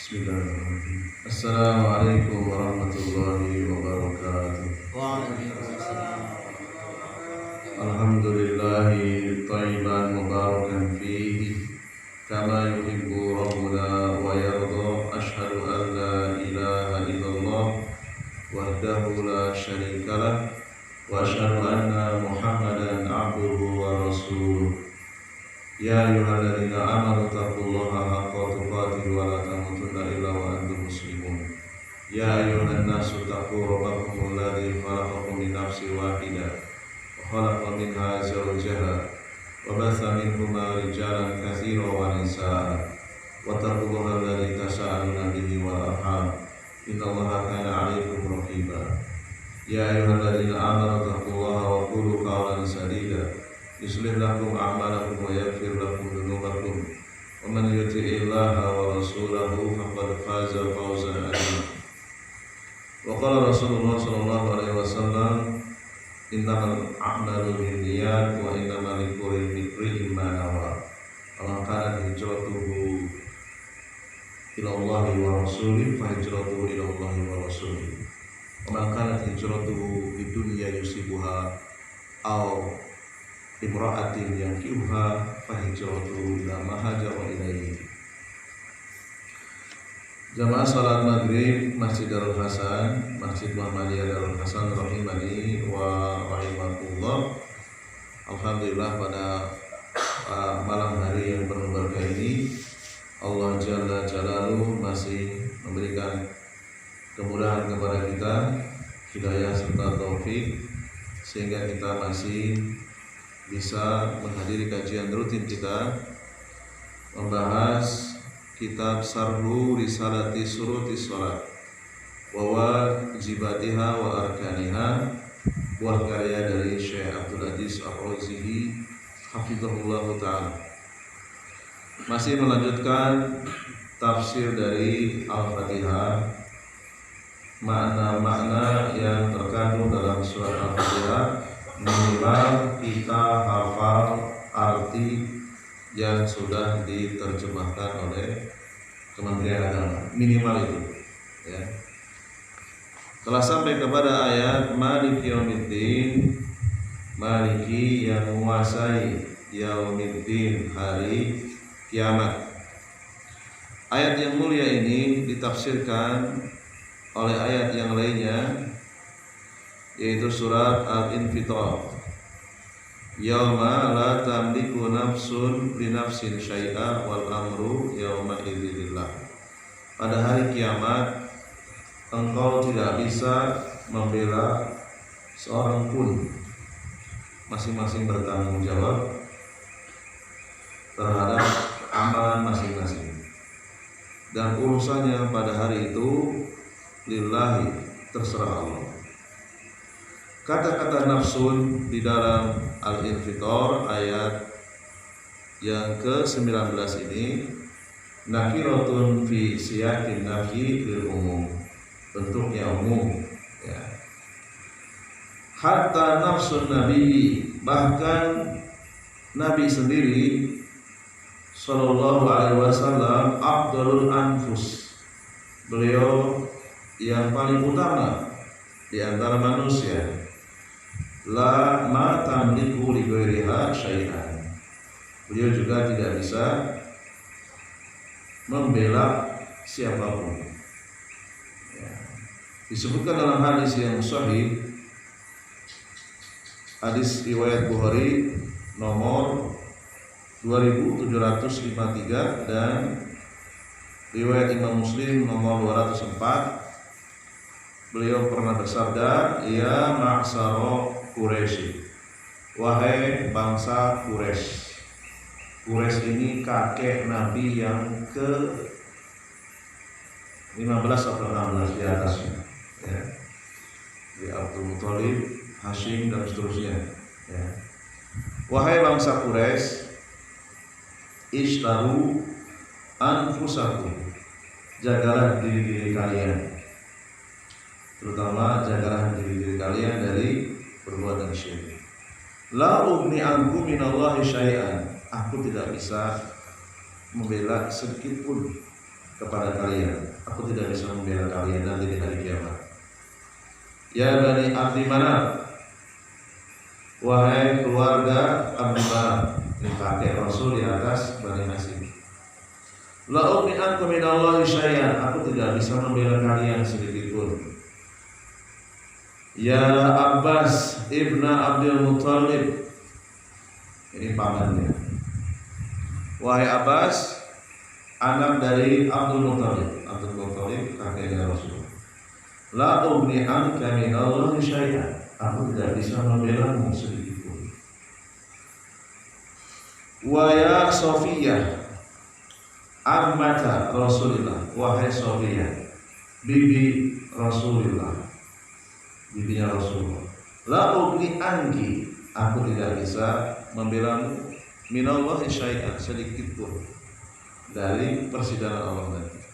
Bismillahirrahmanirrahim. Assalamualaikum warahmatullahi wabarakatuh. Waalaikumsalam. Alhamdulillahi thayyiban mubarakan fihi kama yuhibbu rabbuna wa yarda. Ashhadu an la ilaha illallah wahdahu la syarikalah wa ashhadu anna Muhammadan abduhu wa rasuluh. Ya ayyuhalladzina amanu taqullaha haqqa tuqatih wa la tamutunna illa wa antum muslimun. Ya ayyuhan nasu taqu rabbakum alladzi khalaqakum min nafsin wahidah wa khalaqa minha zawjaha wa batha minhuma rijalan katsiran wa nisaa'a wattaqullaha alladzi tasaaluna bihi wal arham innallaha kana 'alaikum raqiba. Ya ayyuhalladzina amanu taqullaha wa qulu qawlan sadida yuslih lakum a'malakum wa yaghfir lakum dhunubakum wa man yuti'illaha wa rasulahu faqad faza fawzan 'azima. Wa qala Rasulullah sallallahu alaihi wasallam innamal a'malu binniyat wa innamal likulli imrin ma nawa. Faman kanat hijratuhu ila Allah wa rasulih fa hijratuhu ila Allah wa rasulih. Wa man kanat hijratuhu bidunya yusibuha aw imra'atin yankihuha fa hijratuhu ila ma hajara ilaihi. Jamaah salat maghrib Masjid Darul Hasan, Masjid Muhammadiyah Darul Hasan rahimani wa rahimakumullah. Alhamdulillah pada malam hari yang penuh berkah ini Allah Jalla Jalaluhu masih memberikan kemudahan kepada kita, hidayah serta taufik sehingga kita masih bisa menghadiri kajian rutin kita membahas kitab Sarhu Risalati Suruti Sholat wa wajibatiha wa arkaniha, buah karya dari Syekh Abdul Aziz Ar-Razihi hafizahullah ta'ala. Masih melanjutkan tafsir dari Al-Fatihah, makna-makna yang terkandung dalam surat Al-Fatihah minimal kita hafal arti yang sudah diterjemahkan oleh Kementerian Agama, minimal itu ya. Telah sampai kepada ayat Maliki Yaumiddin, Maliki yang menguasai Yaumiddin, hari kiamat. Ayat yang mulia ini ditafsirkan oleh ayat yang lainnya, yaitu surat Al-Infitar. Yauma la tamliku nafsun li nafsin syai'a wal amru yauma idzillah. Pada hari kiamat engkau tidak bisa membela seorang pun, masing-masing bertanggung jawab terhadap amalan masing-masing, dan urusannya pada hari itu lillahi, terserah Allah. Kata-kata nafsun di dalam Al-Infitar ayat yang ke-19 ini nakiratun fi siyakin nafyi lil umum, bentuknya umum ya. Hatta nafsun nabi, bahkan Nabi sendiri sallallahu alaihi wasallam afdalul anfus, beliau yang paling utama di antara manusia. La ma tamliku li ghairiha syai'an, beliau juga tidak bisa membela siapapun ya. Disebutkan dalam hadis yang sahih, hadis riwayat Bukhari nomor 2753 dan riwayat Imam Muslim nomor 204, beliau pernah bersabda, ya ma'sara Quraisy, wahai bangsa Quraisy. Quraisy ini kakek Nabi yang ke-15 atau 16 di atasnya ya. Di Abdul Muthalib, Hashim dan seterusnya ya. Wahai bangsa Quraisy, ishtaru anfusakum, jagalah diri-diri kalian, terutama jagalah diri-diri kalian dari perbuatan syirik. La ugni ankum minallahi syai'an, aku tidak bisa membela sedikit pun kepada kalian, aku tidak bisa membela kalian nanti di hari kiamat. Ya Bani Abdi Manaf, wahai keluarga Abdi Manaf, ini kakek Rasul di atas Bani Hashim. La ughni ankum minallahi syai'an, aku tidak bisa membela kalian sedikit pun. Ya Abbas ibn Abdul Muttalib, ini pamannya. Wahai Abbas, anak dari Abdul Muttalib. Abdul Muttalib kakeknya Rasul. La ughni anka minallahi syai'an, aku tidak bisa membela-mu sedikit pun. Wa ya Sofiyah ammata Rasulillah, wahai Sofiyah bibi Rasulillah, bibinya Rasulullah. La ughni anki, aku tidak bisa membela-mu minallahi syai'an, sedikit pun dari persidangan Allah nanti.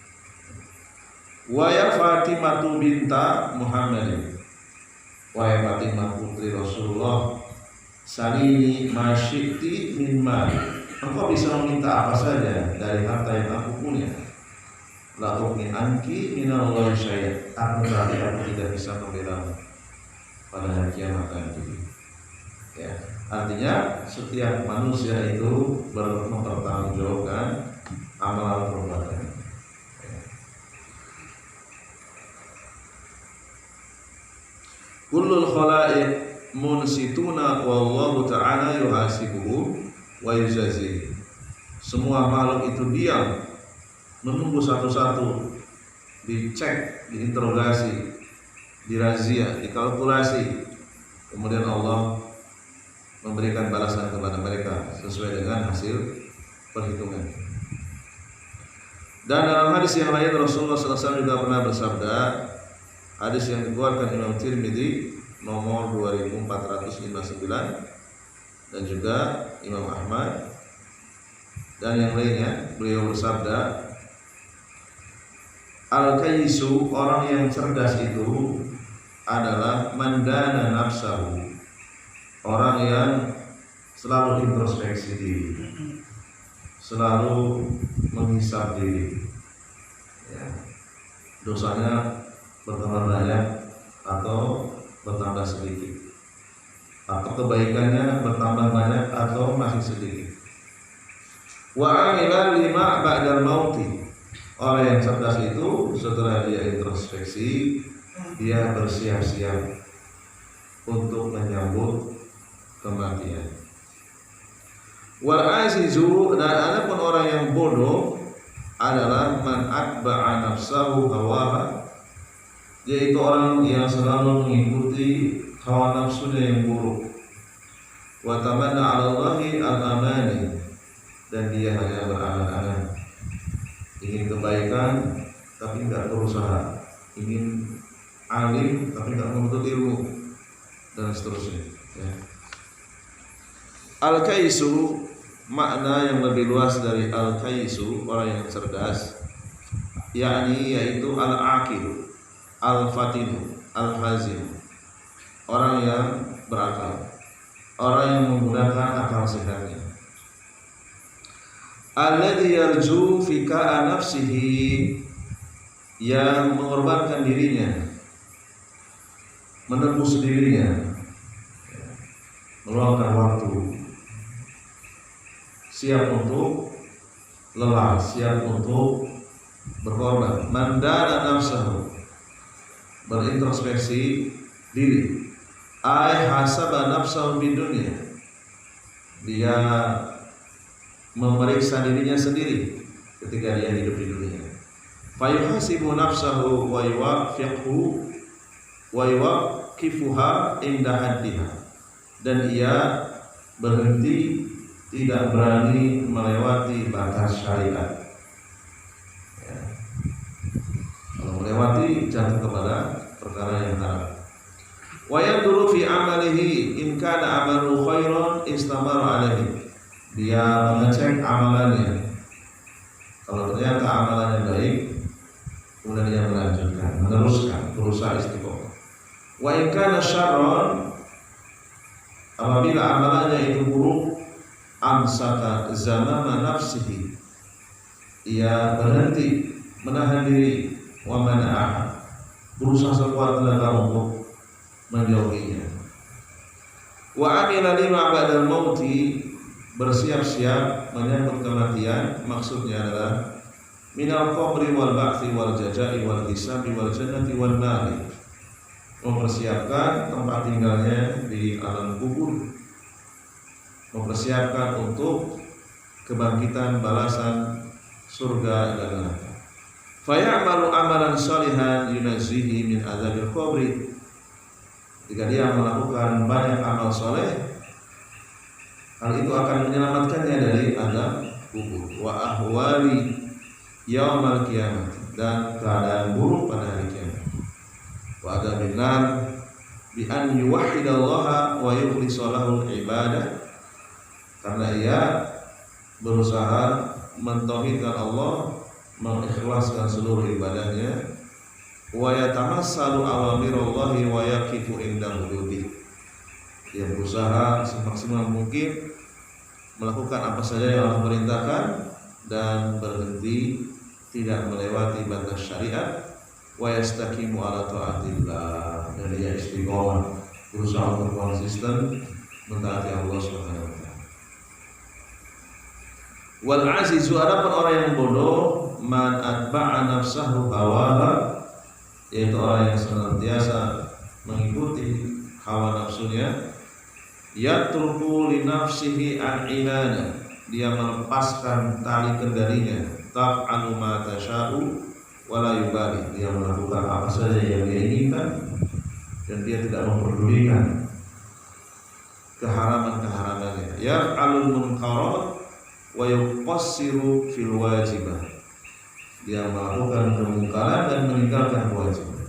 Wa ya Fatimah binta Muhammadin, wahai Fatimah putri Rasulullah, salini ma syi'ti min mali, engkau bisa meminta apa saja dari harta yang aku punya. La ughni anki minallahi syai'an, aku tidak bisa membela-mu pada hari kiamat nanti. Ya, artinya setiap manusia itu mempertanggungjawabkan amalan perbuatannya. Kullul khalaiq munsituna wallahu ta'ala yuhasibuhu wa yujazi. Semua makhluk itu diam, menunggu satu-satu, dicek, diinterogasi, dirazia, dikalkulasi. Kemudian Allah memberikan balasan kepada mereka sesuai dengan hasil perhitungan. Dan dalam hadis yang lain Rasulullah SAW juga pernah bersabda, hadis yang dikeluarkan Imam Tirmidzi nomor 2459 dan juga Imam Ahmad dan yang lainnya, beliau bersabda, al-kaisu, orang yang cerdas itu adalah mandana nafsahu, orang yang selalu introspeksi diri, selalu menghisap diri, ya, dosanya bertambah banyak atau bertambah sedikit, atau kebaikannya bertambah banyak atau masih sedikit. Wa amila lima ba'dal mauti, orang yang cerdas itu setelah dia introspeksi, dia bersiap-siap untuk menyambut kematian. Wal azizu, dan adapun orang yang bodoh adalah man atba'a nafsahu hawaha, yaitu orang yang selalu mengikuti hawa nafsunya yang buruk. Wa tamanna 'ala Allahi al-amani, dan dia hanya berangan-angan ingin kebaikan tapi tidak berusaha, ingin alim tapi tidak menuntut ilmu, dan seterusnya, ya. Al-kaisu, makna yang lebih luas dari al-kaisu, orang yang cerdas, yakni yaitu al-aqil, al-fatinu, al-hazim, orang yang berakal, orang yang menggunakan akal sehatnya. Alladzi yarju fika nafsihi, yang mengorbankan dirinya, menebus dirinya, meluangkan waktu, siap untuk lelah, siap untuk berkorban. Mandana nafsahu, berintrospeksi diri. Ai hasaba nafsahu di dunia, dia memeriksa dirinya sendiri ketika dia hidup di dunia. Fayuhasibu nafsahu wa yuwafiqhu wa yuwaqifuha inda haddiha, dan ia berhenti, tidak berani melewati batas syariat, ya. Kalau melewati jatuh kepada perkara yang haram. Wa yaduru fi amalihi in kana amalu khairan istamara alaihi, dia mengecek amalannya. Kalau ternyata amalannya baik, kemudian dia melanjutkan, meneruskan, berusaha istiqomah. Wa in kana syarran, apabila amalannya itu buruk, amsaka zamama nafsihi, ia berhenti menahan diri, wa mana'ah, berusaha sekuat tenaga untuk menjauhinya. Wa amila lima ba'dal mauti, bersiap-siap menyambut kematian, maksudnya adalah minal qabri wal ba'thi wal jaza'i wal hisabi wal jannati wal nari, mempersiapkan tempat tinggalnya di alam kubur, mempersiapkan untuk kebangkitan, balasan surga dan neraka. Fayamalu amalan salihan yunazzihi min azabil qabri, jika dia melakukan banyak amal soleh, hal itu akan menyelamatkannya dari azab kubur. Wa ahwali yaumal qiyamah, dan keadaan buruk pada hari kiamat. Wa adzabil nar bi an yuwahhidallaha wa yukhlisa lahul ibadah, karena ia berusaha mentauhidkan Allah, mengikhlaskan seluruh ibadahnya. Wa yatamassalu awamirallahi wa yaqifu inda hududih, dia berusaha semaksimal mungkin melakukan apa saja yang Allah perintahkan dan berhenti tidak melewati batas syariat. Wa yastaqimu ala taatillah, dan dia istiqomah berusaha untuk konsisten mentaati Allah Subhanahu wa taala. Wal azizu, adapun orang yang bodoh, man atba'a nafsahu hawaha, yaitu orang yang senantiasa mengikuti hawa nafsunya. Yatruku li nafsihi al-inana, dia melepaskan tali kendalinya. Taf'alu ma tasha'u wala yubali, dia melakukan apa saja yang dia inginkan dan dia tidak memperdulikan keharaman-keharamannya. Yaf'alul munkarat wa yuqassiru fil wajibah, dia melakukan kemungkaran dan meninggalkan kewajiban.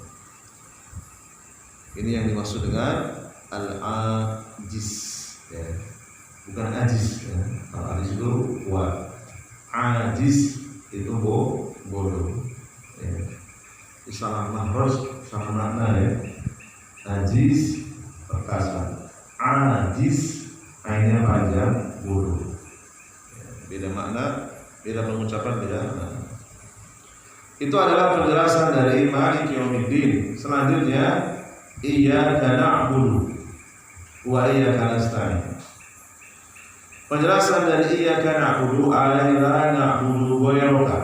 Ini yang dimaksud dengan al-ajiz, ya. Bukan ajiz, ya. Al-ajiz itu kuat, ajiz itu bodoh, ya. Salah mahraj, salah makna, ya. Ajiz perkasa, ajiz ainnya panjang, bodoh, ya. Beda makna, beda pengucapan, beda makna. Itu adalah penjelasan dari Maliki Yaumiddin. Selanjutnya, iyyaka na'budu wa iyyaka nasta'in. Penjelasan dari iyyaka na'budu, ala la na'budu ghayraka,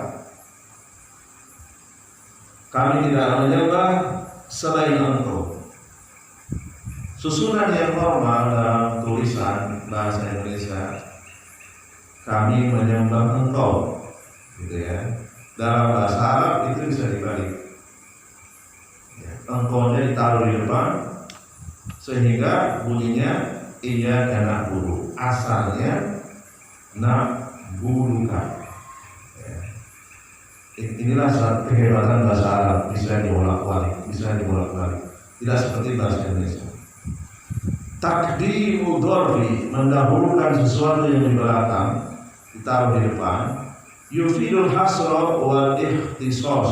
kami tidak menyembah selain Engkau. Susunan yang normal dalam tulisan bahasa Indonesia, kami menyembah Engkau, gitu ya. Dalam bahasa Arab itu bisa dibalik, engkaunya ditaruh di depan sehingga bunyinya iyyaka na'budu, asalnya na'buduka. Inilah kehebatan bahasa Arab, bisa dibolak-balik, tidak seperti bahasa Indonesia. Takdimu dzarfi, mendahulukan sesuatu yang di belakang ditaruh di depan. Yufidul hasra wal ikhtisas,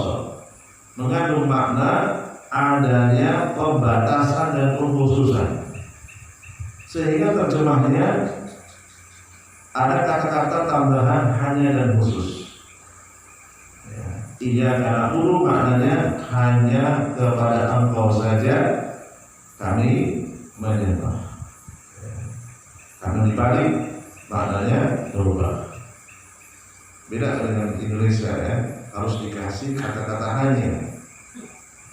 mengandung makna adanya pembatasan dan pengkhususan, sehingga terjemahnya ada kata-kata tambahan hanya dan khusus. Iyyaka na'budu maknanya hanya kepada Engkau saja kami menyembah. Karena dibalik maknanya berubah. Beda dengan Indonesia, ya, harus dikasih kata-kata hanya.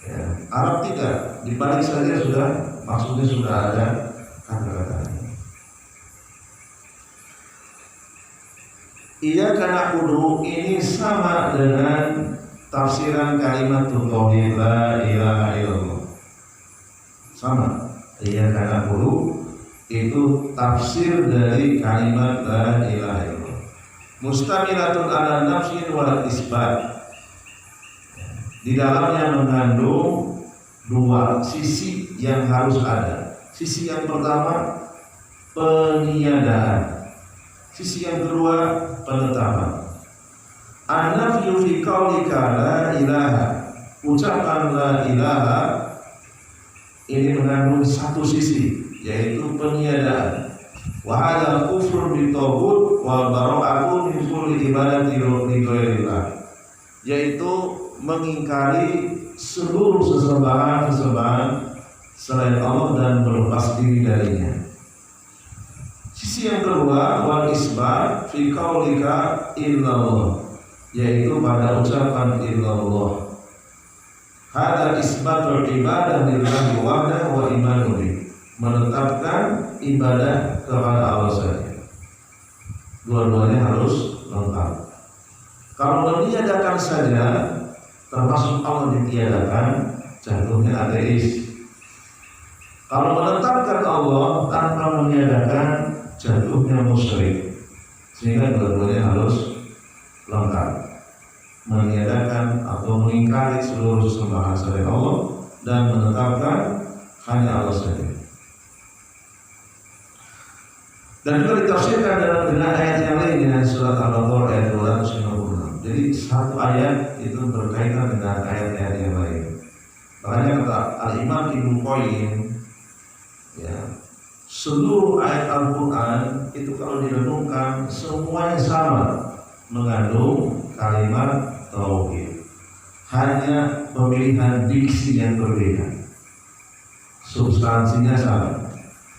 Ya, Arab tidak, dibalik saja sudah, maksudnya sudah ada kata-katanya. Iyyaka na'budu ini sama dengan tafsiran kalimat tauhid la ilaha illallah. Sama, iyyaka na'budu itu tafsir dari kalimat la ilaha illallah. Mustamilatun ala nafsin wal isbat, di dalamnya mengandung dua sisi yang harus ada. Sisi yang pertama peniadaan, sisi yang kedua penetapan. An-nafyu fi qaulika la ilaha, ucapan la ilaha ini mengandung satu sisi, yaitu peniadaan. Wa hadza kufrun bi taghut wal bara'atu min kulli ibadati li ghairillah. yaitu mengingkari seluruh sesembahan selain Allah dan berlepas diri darinya. Sisi yang kedua, wal isbat fi qaulika illallah, yaitu pada ucapan illallah. Hada isbatul ibadah lillahi wahdahu wa imanu bih, menetapkan ibadah kepada Allah saja. Dua-duanya harus lengkap. Kalau meniadakan saja, termasuk Allah ditiadakan, jatuhnya ateis. Kalau menetapkan Allah tanpa meniadakan, jatuhnya musyrik. Sehingga dua-duanya harus lengkap, meniadakan atau mengingkari seluruh sesembahan selain Allah dan menetapkan hanya Allah saja. Dan juga ditafsirkan dengan ayat yang lainnya, surat Al-Baqarah ayat 256. Jadi satu ayat itu berkaitan dengan ayat-ayat yang lain. Makanya kata Al-Imam Ibnu Qayyim, ya, seluruh ayat Al-Quran itu kalau direnungkan semuanya sama, mengandung kalimat tauhid. Hanya pemilihan diksi yang berbeda, substansinya sama.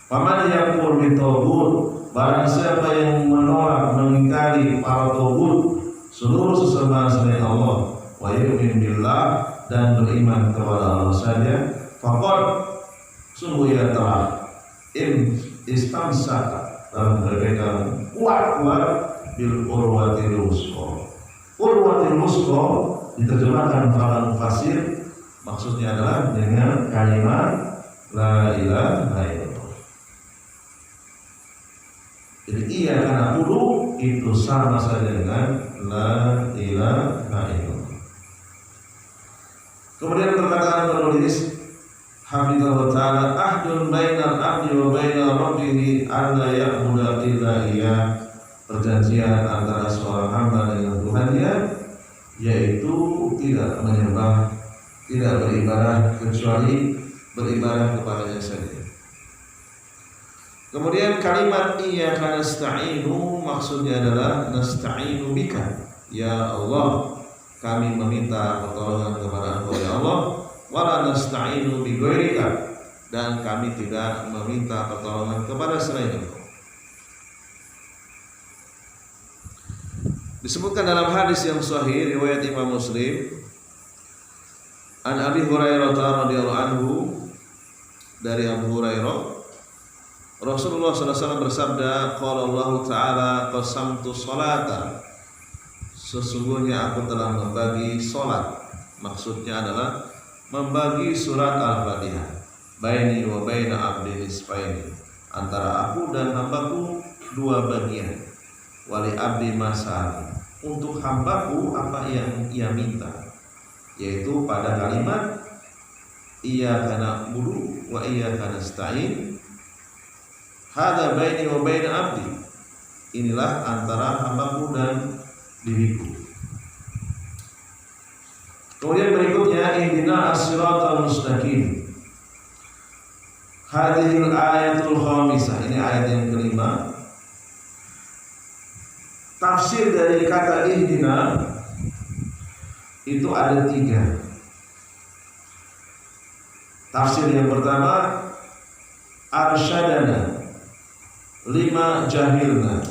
Paman yang kurbi tauhid, barang siapa yang menolak, mengingkari para tauhid, seluruh sesembahan selain Allah, wa yu'min billah, dan beriman kepada Allah saja, faqad, sungguh ia telah istamsaka, dalam berpegang kuat bil urwatil wusqa. Urwatil wusqa diterjemahkan oleh mufassir, maksudnya adalah dengan kalimat la ilaha illallah. Jadi iya karena ulu itu sama saja dengan la ilaha illallah. Kemudian perkataan penulis Hafizahullah ta'ala, ahdun bainal abdi wa bainal rabbih alla ya'budu illa iyyah, perjanjian antara seorang hamba dengan Tuhannya, yaitu tidak menyembah, tidak beribadah kecuali beribadah kepadanya saja. Kemudian kalimat iyyaka nasta'inu maksudnya adalah nasta'inu bika, ya Allah, kami meminta pertolongan kepada Engkau ya Allah, wala nasta'inu bi ghairika, dan kami tidak meminta pertolongan kepada selain Engkau. Disebutkan dalam hadis yang sahih riwayat Imam Muslim, an Abi Hurairah radhiyallahu anhu, dari Abu Hurairah, Rasulullah SAW bersabda, qala Allah Ta'ala qasamtu sholata, sesungguhnya aku telah membagi solat. Maksudnya adalah membagi surat Al-Fatihah, baini wa baina abdi nisfaini, antara aku dan hambaku dua bagian, wali abdi masal, untuk hambaku apa yang ia minta, yaitu pada kalimat iyyaka na'budu wa iyyaka nasta'in, hada baini wa baina abdi, inilah antara hambaku dan diriku. Kemudian berikutnya ihdina as-siratal mustaqim. Hadhil ayatul khamisah, ini ayat yang kelima. Tafsir dari kata ihdina itu ada tiga. Tafsir yang pertama, arsyadana lima jahilna,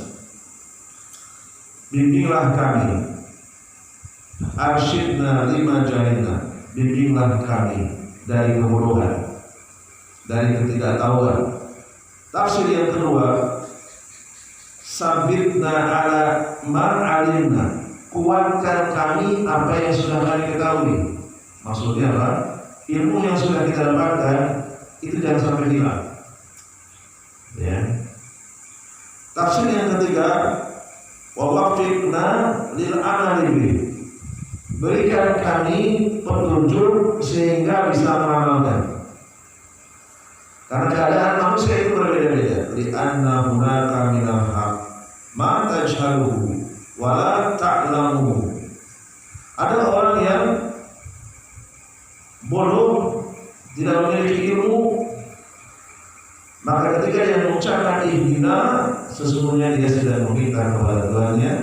bimbinglah kami. Arsyidna lima jahilna, bimbinglah kami dari kebodohan, dari ketidaktahuan. Tafsir yang kedua, sabitna ala ma'alimna, kuatkan kami apa yang sudah kami ketahui. Maksudnya apa? Ilmu yang sudah kita dapatkan itu jangan sampai hilang, ya. Tafsir yang ketiga, wa waffiqna lil amali bih, berikan kami petunjuk sehingga bisa mengamalkan. Karena keadaan manusia itu berbeda-beda. Li anna hunaka minal haq ma tajhaluhu wa la ta'lamuhu. Ada orang yang bodoh, tidak memiliki ilmu, maka ketika dia mengucapkan ihdina, sesungguhnya dia sedang meminta kepada Tuhannya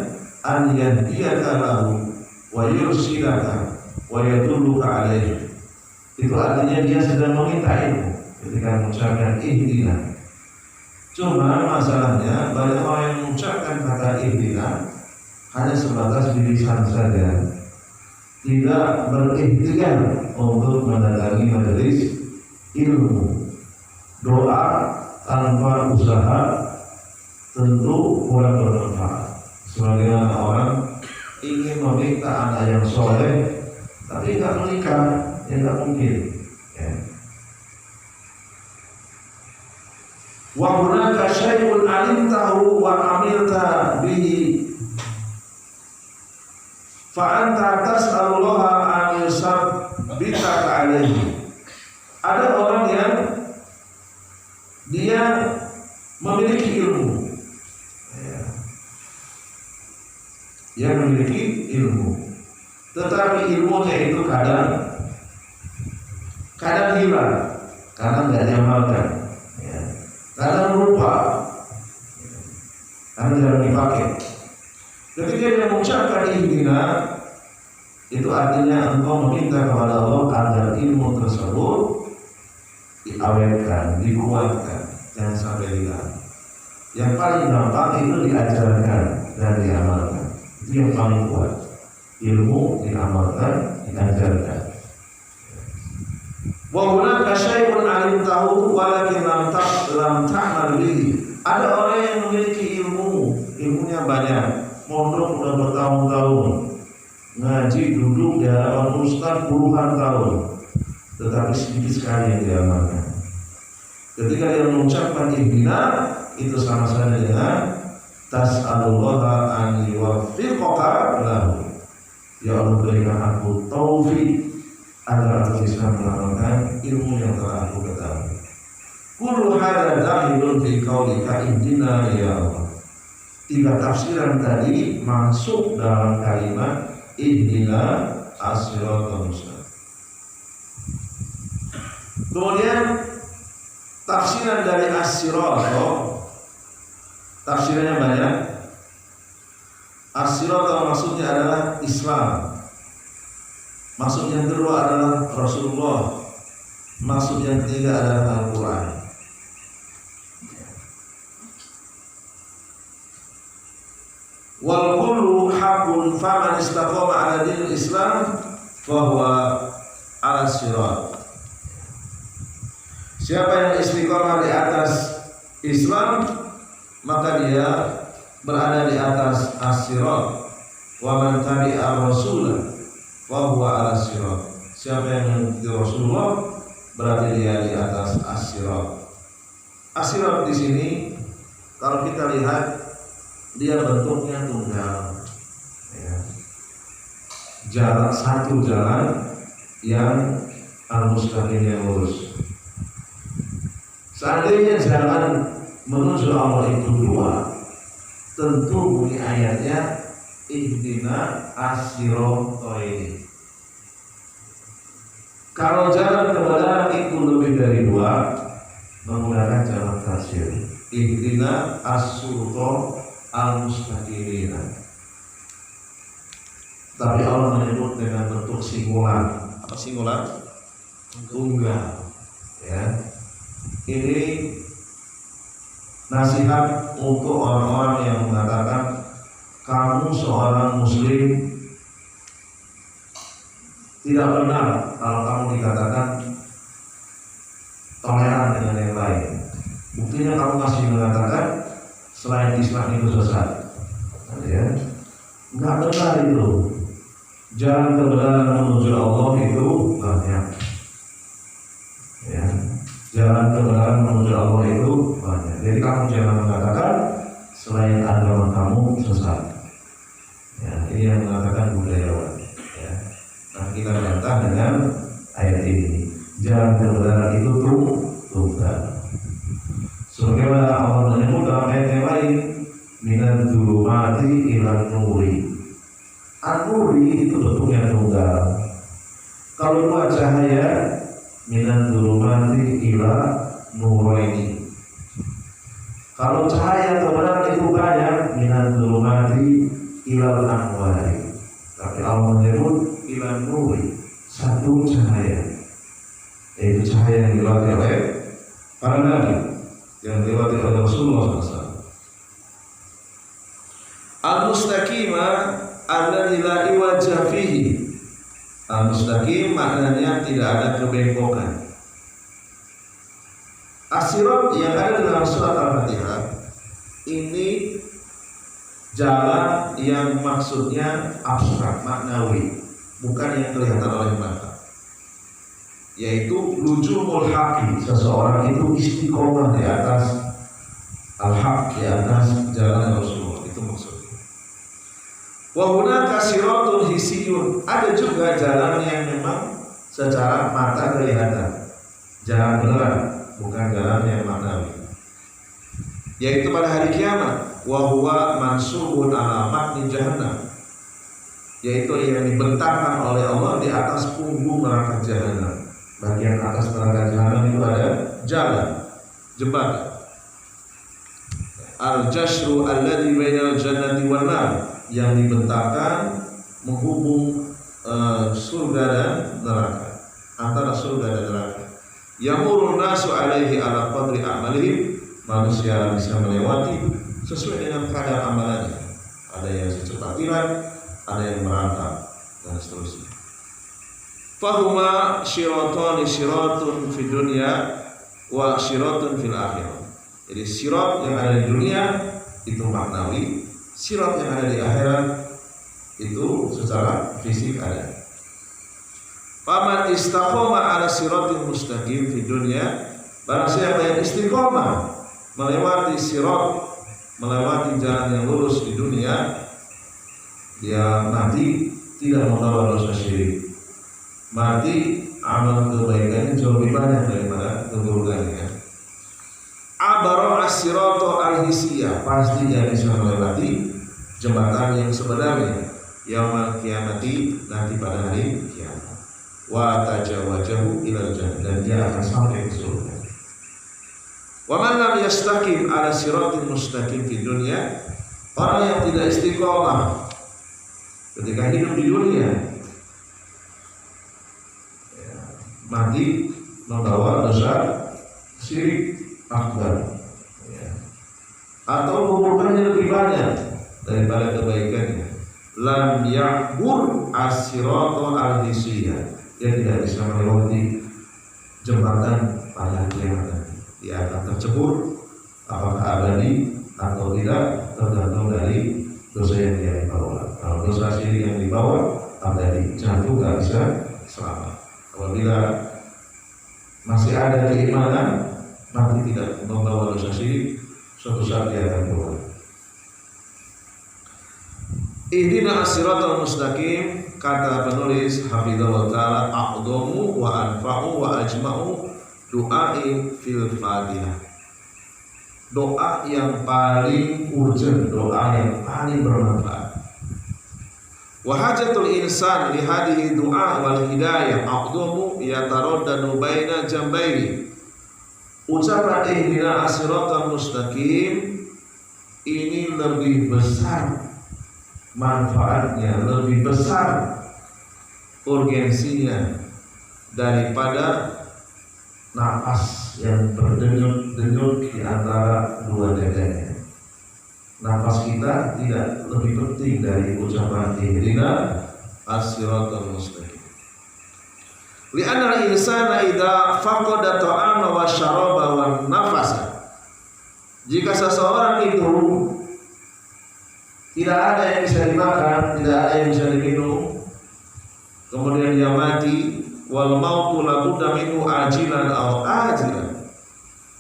an yahdiyaka lahu, wa yursilaka wa yadulluka alaihi. Itu artinya dia sedang meminta ilmu ketika mengucapkan ihdina. Cuma masalahnya banyak orang yang mengucapkan kata ihdina hanya sebatas di lisan saja, tidak berikhtiar untuk mendatangi majelis ilmu. Doa tanpa usaha tentu kurang bermanfaat. Sebagaimana orang ingin meminta anak yang soleh tapi nggak menikah, ya nggak mungkin. Ya. Wa hunaka syai'un alimtahu wa amilta bihi fa anta tas'alullaha an yusabbitaka alaihi. Ada orang yang dia memiliki ilmu, ya. Dia memiliki ilmu, tetapi ilmunya itu kadang hilang, kadang nggak diamalkan, ya. Kadang lupa, kadang jarang dipakai. Ketika dia mengucapkan ihdina, itu artinya engkau meminta kepada Allah agar ilmu tersebut diawetkan, dikuatkan, jangan sampai hilang. Yang paling gampang itu diajarkan dan diamalkan. Itu yang paling kuat. Ilmu diamalkan, diajarkan. Wa hunaka syai'un 'alimtahu walakin lam ta'mal bihi. Ada orang yang memiliki ilmu, ilmunya banyak, mondok udah bertahun-tahun, ngaji duduk di hadapan ustaz puluhan tahun, tetapi sedikit sekali yang diamalkan. Ketika dia mengucapkan ihdina, itu sama saja dengan tas'alullaha an yuwaffiqaka lahu. Ya Allah, berikan aku taufik agar aku bisa mengamalkan ilmu yang telah aku ketahui. Kullu hadza dakhilun fi qaulika ihdina ya Allah. Tiga tafsiran tadi masuk dalam kalimat ihdina as-siratal mustaqim. Kemudian tafsiran dari as-sirat, tafsirannya banyak. As-sirat maksudnya adalah Islam. Maksud yang kedua adalah Rasulullah. Maksud yang ketiga adalah Al-Quran. Wal kullu haqqun faman istaqama ala dinil Islam fahuwa ala sirat. Siapa yang istiqamah di atas Islam, maka dia berada di atas as-sirat. Wa man tabi'a rasulah wa huwa ala sirat. Siapa yang mengikuti Rasulullah berarti dia di atas as-sirat. As-sirat di sini kalau kita lihat dia bentuknya tunggal, ya. Jalan satu jalan yang al-mustaqim yang lurus. Seandainya jalan menuju Allah itu dua, tentu bunyi ayatnya ihdina as-sirata ini. Kalau jalan kebenaran itu lebih dari dua, menggunakan jalan tafsir ihdina as-sirata al-mustaqim. Tapi Allah menyebut dengan bentuk singular. Apa singular? Tunggal. Ya. Ini nasihat untuk orang-orang yang mengatakan kamu seorang muslim tidak benar kalau kamu dikatakan toleran dengan yang lain. Buktinya kamu masih mengatakan selain Islam itu sesat, ya, nggak benar itu. Jalan kebenaran menuju Allah itu banyak, ya. Jalan kebenaran menuju Allah itu banyak. Jadi kamu jangan mengatakan selain agama kamu sesat. Ya, ini yang mengatakan budayawan. Ya. Nah, kita bantah dengan ayat ini. Jalan kebenaran itu tunggal. Sebagaimana Allah menyebut dalam ayat yang lain, minad dzulumati ilan nuri. An-nuri itu bentuknya tunggal. Kalau dua cahaya, minad dzulumati ila nuraini. Kalau cahaya kebenaran itu banyak, minad dzulumati ila anwari. Tapi Tapi Allah menyebut ilan nuri, satu cahaya, yaitu cahaya yang dilewati oleh para nabi, yang dilewati oleh Rasulullah SAW. Al-mustaqimah alladzi la iwaja fihi. Al-mustaqim maknanya tidak ada kebengkokan. As-sirat yang ada dalam surat Al-Fatihah ini jalan yang maksudnya abstrak, maknawi, bukan yang kelihatan oleh mata. Yaitu lujumul haqi, seseorang itu istiqomah di atas al-haq, di atas jalan Rasulullah, itu maksudnya. Wa hunaka siratun hisiyun, ada juga jalan yang memang secara mata kelihatan, jalan beneran, bukan jalan yang maknawi, yaitu pada hari kiamat. Wa huwa mansubun ala matni jahannam, yaitu yang dibentangkan oleh Allah di atas punggung neraka jahanam. Bagian atas neraka jahanam itu ada jalan, jembatan. Al-jashru alladzi bainal jannati wan nar, yang dibentangkan menghubung surga dan neraka, antara surga dan neraka. Yamurun nasu alaihi ala qadri amalihim, manusia bisa melewati sesuai dengan kadar amalannya. Ada yang secepat kilat, ada yang merata, dan seterusnya. Fahuma syiratun syiratun fi dunya wa syiratun fil akhirah. Jadi sirat yang ada di dunia itu maknawi, sirat yang ada di akhirat itu secara fisik ada. Faman istaqoma ala siratin mustaqim fi dunya, barang siapa yang istiqomah melewati sirat, melewati jalan yang lurus di dunia, dia mati tidak membawa dosa syirik, mati amal kebaikannya jauh lebih banyak daripada keburukannya. Abara as-sirata al-hisiyah, pasti dia bisa melewati jembatan yang sebenarnya yaumul kiamati, nanti pada hari kiamat. Wa tajawajahu ilal jannah, dan dia akan sampai ke surga. Wa man lam yastaqim ala siratin mustaqim fi dunya, orang yang tidak istiqomah ketika hidup di dunia, mati membawa dosa syirik akbar, atau keburukannya lebih banyak daripada kebaikannya. Lam ya'bur as-sirata al-hisiyah, dia tidak bisa melewati jembatan pada kiamat nanti. Dia akan tercebur, apakah abadi atau tidak tergantung dari dosa yang dia dibawa. Kalau dosa syirik yang dibawa abadi, jatuh gak bisa selamat. Apabila masih ada keimanan, nanti tidak membawa dosa syirik, suatu saat dia akan keluar. Ihdina as-siratal mustaqim, kata penulis hafizahullah ta'ala, aqdamu wa anfa'u wa ajma'u du'ai fil Fatihah. Doa yang paling urgent, doa yang paling bermanfaat. Wa hajatul insan li hadhihi du'a wal hidayah aqdamu yataraddadu baina jambaini. Ucapan ihdina as-siratal mustaqim ini lebih besar manfaatnya, lebih besar urgensinya daripada napas yang berdenyut-denyut di antara dua dadanya. Napas kita tidak lebih penting dari ucapan ihdina as-siratal mustaqim. Li'anna al-insana idza faqada ta'ama wa syaraba wa nafasa, jika seseorang itu tidak ada yang bisa dimakan, tidak ada yang bisa diminum, kemudian dia mati, wal mautu la budda minhu ajilan aw ajilan,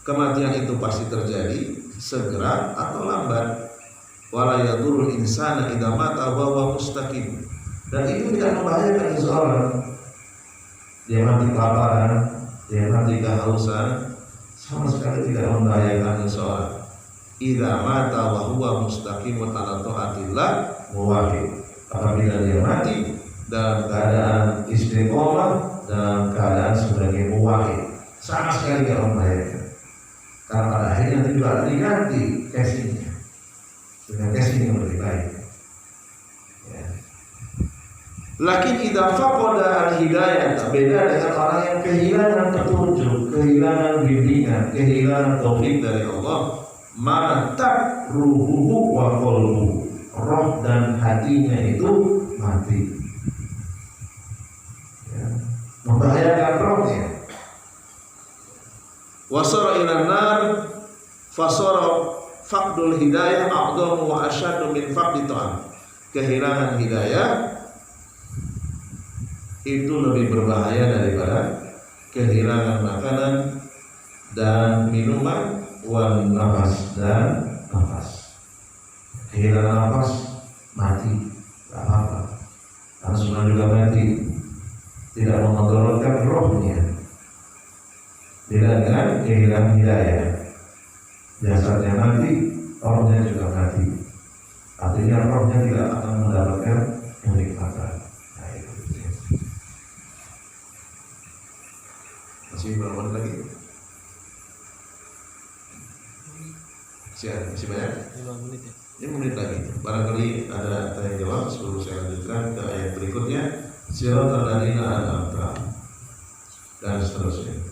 kematian itu pasti terjadi segera atau lambat. Wala yadurul insana idza mata wa huwa mustaqim, dan itu tidak membahayakan seseorang. Dia mati kelaparan, dia mati kehausan, sama sekali tidak membahayakan seseorang. Idza mata wa huwa mustaqimun ala taatillah muwahhid, apabila dia mati dalam keadaan istiqomah, dalam keadaan sebagai muwahhid, sama sekali tidak membahayakan. Karena pada akhirnya nanti juga diganti casingnya dengan casing yang lebih baik. Ya. Lakin idza faqada al-hidayah, beda dengan orang yang kehilangan petunjuk, kehilangan bimbingan, kehilangan taufik dari Allah, mata ruhuhu wa qalbuhu, roh dan hatinya itu mati. Ya, membahayakan rohnya. Wasara ila nar fasara faqdul hidayah a'dhamu wa asyaddu min faqdi ta'am. Kehilangan hidayah itu lebih berbahaya daripada kehilangan makanan dan minuman, wan nafas dan nafas. Kehilangan nafas mati, tak apa-apa. Karena semua juga mati, tidak memudaratkan rohnya. Tidak dengan kehilangan hidayah, jasadnya mati, rohnya juga mati. Artinya rohnya tidak akan mendapatkan kenikmatan. Masih berapa menit lagi? Masih banyak? 5 menit ya? 5 menit lagi. Barangkali ada tanya jawab sebelum saya lanjutkan ke ayat berikutnya. Siratal ladzina an'amta dan seterusnya.